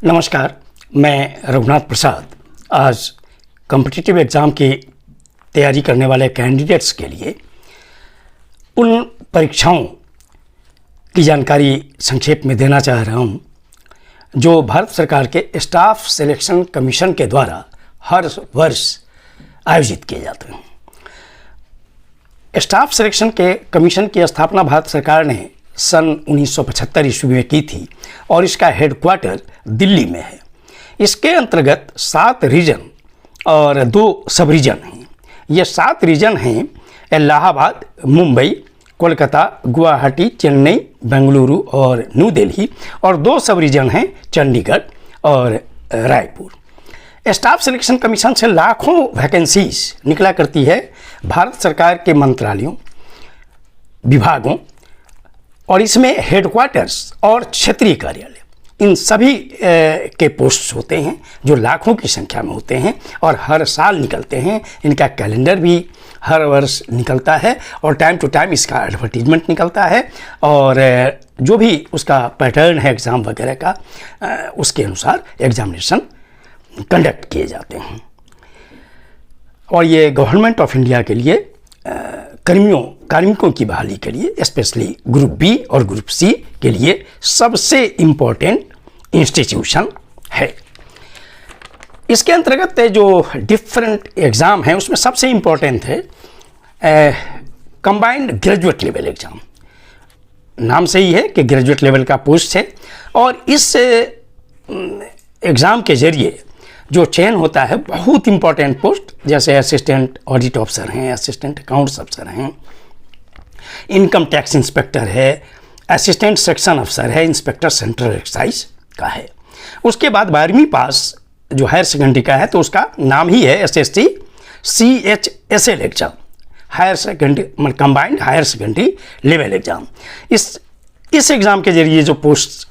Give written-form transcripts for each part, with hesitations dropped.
नमस्कार, मैं रघुनाथ प्रसाद। आज कॉम्पिटिटिव एग्ज़ाम की तैयारी करने वाले कैंडिडेट्स के लिए उन परीक्षाओं की जानकारी संक्षेप में देना चाह रहा हूं, जो भारत सरकार के स्टाफ सिलेक्शन कमीशन के द्वारा हर वर्ष आयोजित किए जाते हैं। स्टाफ सिलेक्शन के कमीशन की स्थापना भारत सरकार ने सन 1975 ईस्वी में की थी और इसका हेडक्वार्टर दिल्ली में है। इसके अंतर्गत 7 रीजन और 2 सब रीजन हैं। ये 7 रीजन हैं इलाहाबाद, मुंबई, कोलकाता, गुवाहाटी, चेन्नई, बेंगलुरु और न्यू दिल्ली, और 2 सब रीजन हैं चंडीगढ़ और रायपुर। स्टाफ सिलेक्शन कमीशन से लाखों वैकेंसीज निकला करती है भारत सरकार के मंत्रालयों, विभागों, और इसमें हेडक्वार्टर्स और क्षेत्रीय कार्यालय, इन सभी के पोस्ट होते हैं जो लाखों की संख्या में होते हैं और हर साल निकलते हैं। इनका कैलेंडर भी हर वर्ष निकलता है और टाइम टू टाइम इसका एडवर्टीजमेंट निकलता है, और जो भी उसका पैटर्न है एग्ज़ाम वगैरह का, उसके अनुसार एग्जामिनेशन कंडक्ट किए जाते हैं। और ये गवर्नमेंट ऑफ इंडिया के लिए कार्मिकों की बहाली के लिए, स्पेशली ग्रुप बी और ग्रुप सी के लिए सबसे इम्पोर्टेंट इंस्टीट्यूशन है। इसके अंतर्गत जो डिफरेंट एग्ज़ाम हैं उसमें सबसे इम्पोर्टेंट है कंबाइंड ग्रेजुएट लेवल एग्ज़ाम। नाम से ही है कि ग्रेजुएट लेवल का पोस्ट है, और इस एग्ज़ाम के जरिए जो चयन होता है बहुत इंपॉर्टेंट पोस्ट, जैसे असिस्टेंट ऑडिट ऑफिसर हैं, असिस्टेंट अकाउंट्स अफसर हैं, इनकम टैक्स इंस्पेक्टर है, असिस्टेंट सेक्शन अफसर है, इंस्पेक्टर सेंट्रल एक्साइज का है। उसके बाद 12वीं पास जो हायर सेकेंडरी का है तो उसका नाम ही है SSC CHSL exam, higher secondary मतलब combined higher secondary level exam. इस एग्ज़ाम के जरिए जो पोस्ट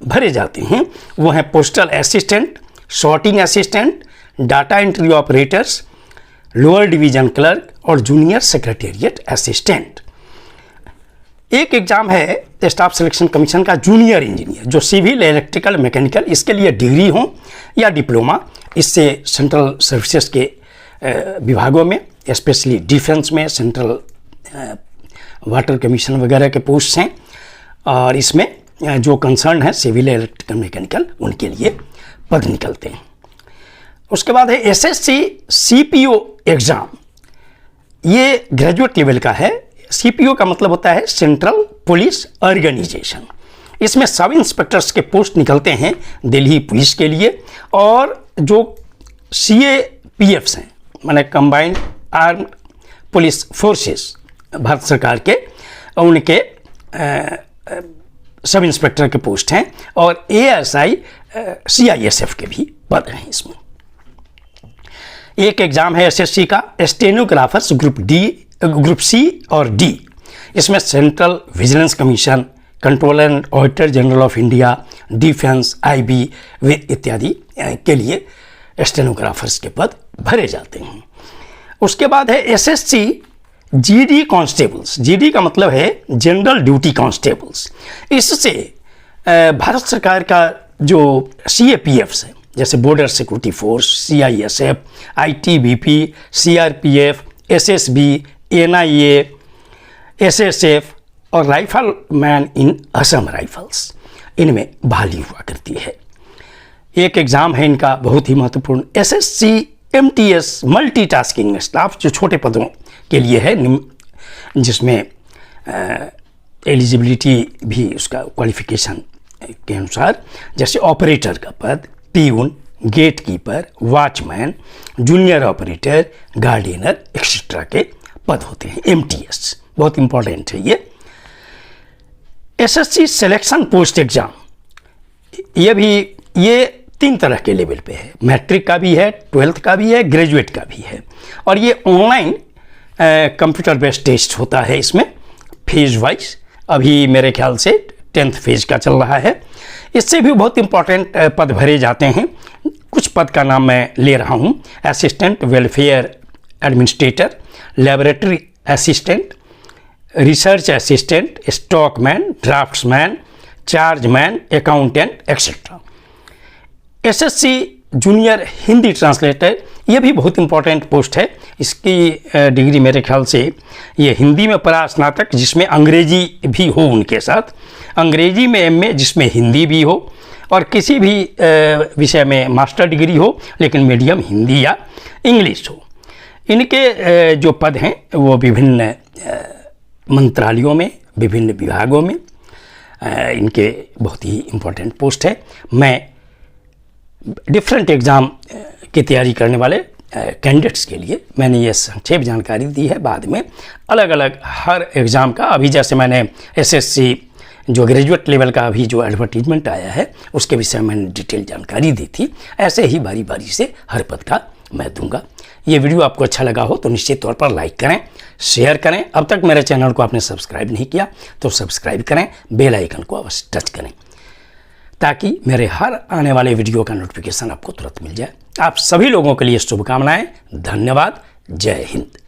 भरे जाते हैं वो हैं postal assistant, sorting assistant, data entry operators, lower division clerk और जूनियर सेक्रेटेरिएट असिस्टेंट। एक एग्ज़ाम है स्टाफ सिलेक्शन कमीशन का जूनियर इंजीनियर, जो सिविल, इलेक्ट्रिकल, मैकेनिकल, इसके लिए डिग्री हो या डिप्लोमा। इससे सेंट्रल सर्विसेज के विभागों में, स्पेशली डिफेंस में, सेंट्रल वाटर कमीशन वगैरह के पोस्ट हैं, और इसमें जो कंसर्न है सिविल, इलेक्ट्रिकल, मैकेनिकल, उनके लिए पद निकलते हैं। उसके बाद है SSC CPO एग्ज़ाम। ये ग्रेजुएट लेवल का है। CPO का मतलब होता है सेंट्रल पुलिस ऑर्गेनाइजेशन। इसमें सब इंस्पेक्टर्स के पोस्ट निकलते हैं दिल्ली पुलिस के लिए, और जो CAPFs हैं माने combined armed police forces Bharat सरकार के, उनके सब इंस्पेक्टर के पोस्ट हैं, और ASI CISF के भी पद हैं इसमें। एक एग्ज़ाम है SSC का स्टेनोग्राफर्स ग्रुप C और D। इसमें central vigilance commission, controller and auditor general of India, defence, IB इत्यादि के लिए स्टेनोग्राफर्स के पद भरे जाते हैं। उसके बाद है SSC GD कॉन्स्टेबल्स। GD का मतलब है जनरल ड्यूटी कॉन्स्टेबल्स। इससे भारत सरकार का जो CAPFs है, जैसे border security force, CISF, ITBP, CRPF, SSB, NIA, SSF और rifle man in Assam rifles, इनमें बहाली हुआ करती है। एक एग्ज़ाम है इनका बहुत ही महत्वपूर्ण, SSC MTS मल्टीटास्किंग स्टाफ, जो छोटे पदों के लिए है, जिसमें एलिजिबिलिटी भी उसका क्वालिफिकेशन के अनुसार, जैसे ऑपरेटर का पद, peon, gate keeper, watchman, junior operator, gardener etcetera के पद होते हैं। MTS बहुत इंपॉर्टेंट है ये। SSC सिलेक्शन पोस्ट एग्ज़ाम, ये 3 तरह के लेवल पे है। मैट्रिक का भी है, 12th का भी है, ग्रेजुएट का भी है, और ये ऑनलाइन कंप्यूटर बेस्ड टेस्ट होता है। इसमें फेज वाइज अभी मेरे ख्याल से 10th फेज का चल रहा है। इससे भी बहुत इंपॉर्टेंट पद भरे जाते हैं। कुछ पद का नाम मैं ले रहा हूँ: assistant welfare administrator, laboratory assistant, research assistant, stockman, draughtsman, chargeman, accountant etcetera. SSC junior Hindi translator, ये भी बहुत इंपॉर्टेंट पोस्ट है। इसकी डिग्री मेरे ख्याल से ये हिंदी में परा स्नातक जिसमें अंग्रेजी भी हो, उनके साथ अंग्रेजी में एमए जिसमें हिंदी भी हो, और किसी भी विषय में मास्टर डिग्री हो लेकिन मीडियम हिंदी या इंग्लिश हो। इनके जो पद हैं वो विभिन्न मंत्रालयों में, विभिन्न विभागों में इनके बहुत ही इम्पोर्टेंट पोस्ट है। मैं डिफरेंट एग्ज़ाम की तैयारी करने वाले कैंडिडेट्स के लिए मैंने ये संक्षेप जानकारी दी है। बाद में अलग अलग हर एग्ज़ाम का, अभी जैसे मैंने एसएससी जो ग्रेजुएट लेवल का अभी जो एडवर्टीजमेंट आया है उसके विषय में मैंने डिटेल जानकारी दी थी, ऐसे ही बारी बारी से हर पद का मैं दूंगा। ये वीडियो आपको अच्छा लगा हो तो निश्चित तौर पर लाइक करें, शेयर करें। अब तक मेरे चैनल को आपने सब्सक्राइब नहीं किया तो सब्सक्राइब करें, बेल आइकन को अवश्य टच करें ताकि मेरे हर आने वाले वीडियो का नोटिफिकेशन आपको तुरंत मिल जाए। आप सभी लोगों के लिए शुभकामनाएं। धन्यवाद। जय हिंद।